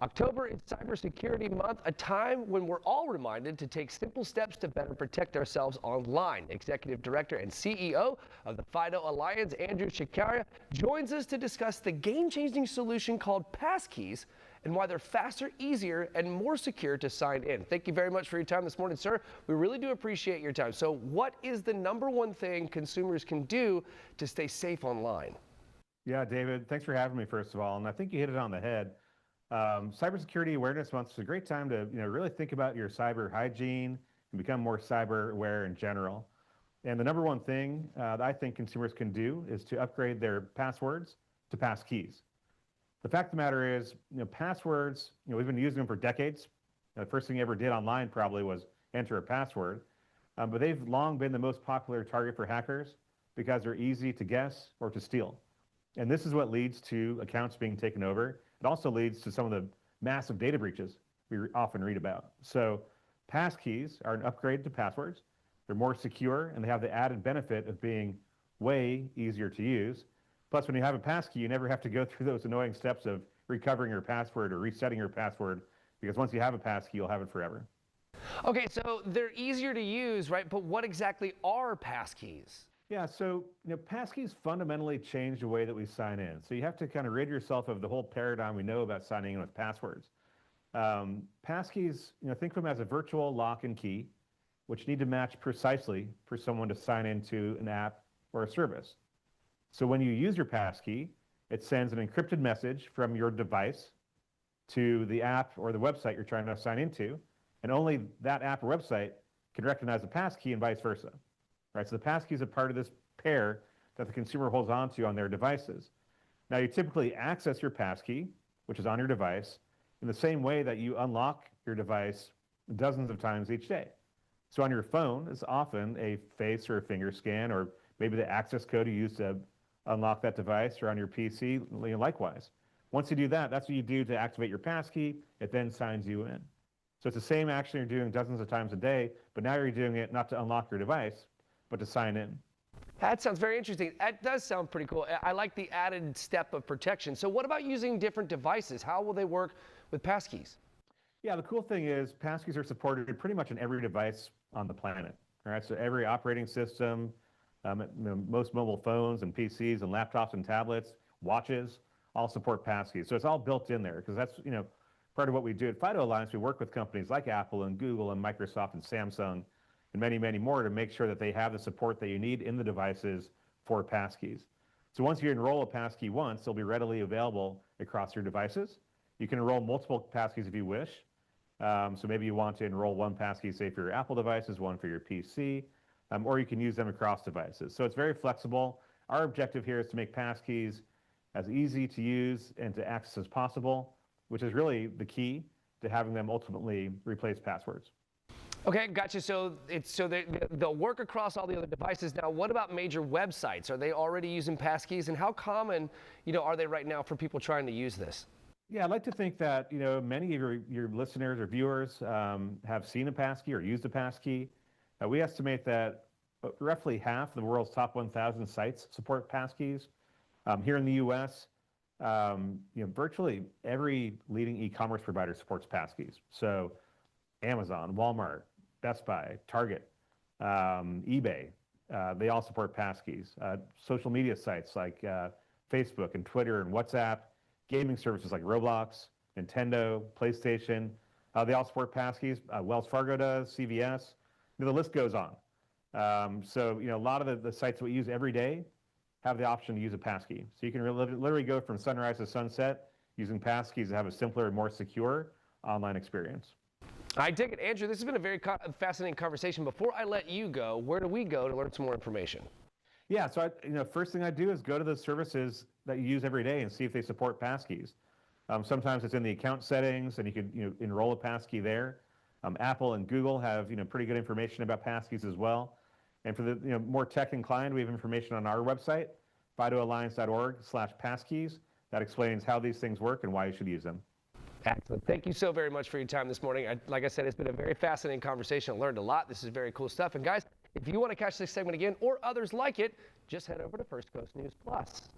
October is Cybersecurity Month, a time when we're all reminded to take simple steps to better protect ourselves online. Executive Director and CEO of the FIDO Alliance, Andrew Shakariya, joins us to discuss the game-changing solution called Passkeys and why they're faster, easier, and more secure to sign in. Thank you very much for your time this morning, sir. We really do appreciate your time. So what is the number one thing consumers can do to stay safe online? Yeah, David, thanks for having me, first of all. And I think you hit it on the head. Cybersecurity Awareness Month is a great time to really think about your cyber hygiene and become more cyber aware in general. And the number one thing that I think consumers can do is to upgrade their passwords to passkeys. The fact of the matter is, passwords, we've been using them for decades. The first thing you ever did online probably was enter a password. But they've long been the most popular target for hackers because they're easy to guess or to steal. And this is what leads to accounts being taken over. It also leads to some of the massive data breaches we often read about. So passkeys are an upgrade to passwords. They're more secure, and they have the added benefit of being way easier to use. Plus, when you have a passkey, you never have to go through those annoying steps of recovering your password or resetting your password, because once you have a passkey, you'll have it forever. Okay, so they're easier to use, right? But what exactly are passkeys? Yeah, so passkeys fundamentally change the way that we sign in. So you have to kind of rid yourself of the whole paradigm we know about signing in with passwords. Passkeys, think of them as a virtual lock and key, which need to match precisely for someone to sign into an app or a service. So when you use your passkey, it sends an encrypted message from your device to the app or the website you're trying to sign into, and only that app or website can recognize the passkey and vice versa. Right, so the passkey is a part of this pair that the consumer holds onto on their devices. Now, you typically access your passkey, which is on your device, in the same way that you unlock your device dozens of times each day. So on your phone, it's often a face or a finger scan, or maybe the access code you use to unlock that device, or on your PC, likewise. Once you do that, that's what you do to activate your passkey. It then signs you in. So it's the same action you're doing dozens of times a day, but now you're doing it not to unlock your device, but to sign in. That sounds very interesting. That does sound pretty cool. I like the added step of protection. So what about using different devices? How will they work with passkeys? Yeah, the cool thing is passkeys are supported pretty much on every device on the planet. All right, so every operating system, most mobile phones and PCs and laptops and tablets, watches, all support passkeys. So it's all built in there because that's part of what we do at FIDO Alliance. We work with companies like Apple and Google and Microsoft and Samsung and many, many more to make sure that they have the support that you need in the devices for passkeys. So once you enroll a passkey once, they'll be readily available across your devices. You can enroll multiple passkeys if you wish. So maybe you want to enroll one passkey, say, for your Apple devices, one for your PC, or you can use them across devices. So it's very flexible. Our objective here is to make passkeys as easy to use and to access as possible, which is really the key to having them ultimately replace passwords. Okay, gotcha. So they'll work across all the other devices. Now, what about major websites? Are they already using passkeys, and how common, are they right now for people trying to use this? Yeah, I'd like to think that many of your listeners or viewers have seen a passkey or used a passkey. We estimate that roughly half of the world's top 1,000 sites support passkeys. Here in the U.S., virtually every leading e-commerce provider supports passkeys. So Amazon, Walmart, Best Buy, Target, eBay, they all support passkeys. Social media sites like Facebook and Twitter and WhatsApp, gaming services like Roblox, Nintendo, PlayStation, they all support passkeys. Wells Fargo does, CVS, the list goes on. So a lot of the sites that we use every day have the option to use a passkey. So you can literally go from sunrise to sunset using passkeys to have a simpler and more secure online experience. I take it, Andrew, this has been a very fascinating conversation. Before I let you go, where do we go to learn some more information? Yeah, so first thing I do is go to the services that you use every day and see if they support passkeys. Sometimes it's in the account settings, and you can enroll a passkey there. Apple and Google have pretty good information about passkeys as well. And for the more tech inclined, we have information on our website, fidoalliance.org/passkeys, that explains how these things work and why you should use them. Excellent. Thank you so very much for your time this morning. Like I said, it's been a very fascinating conversation. I learned a lot. This is very cool stuff. And guys, if you want to catch this segment again or others like it, just head over to First Coast News Plus.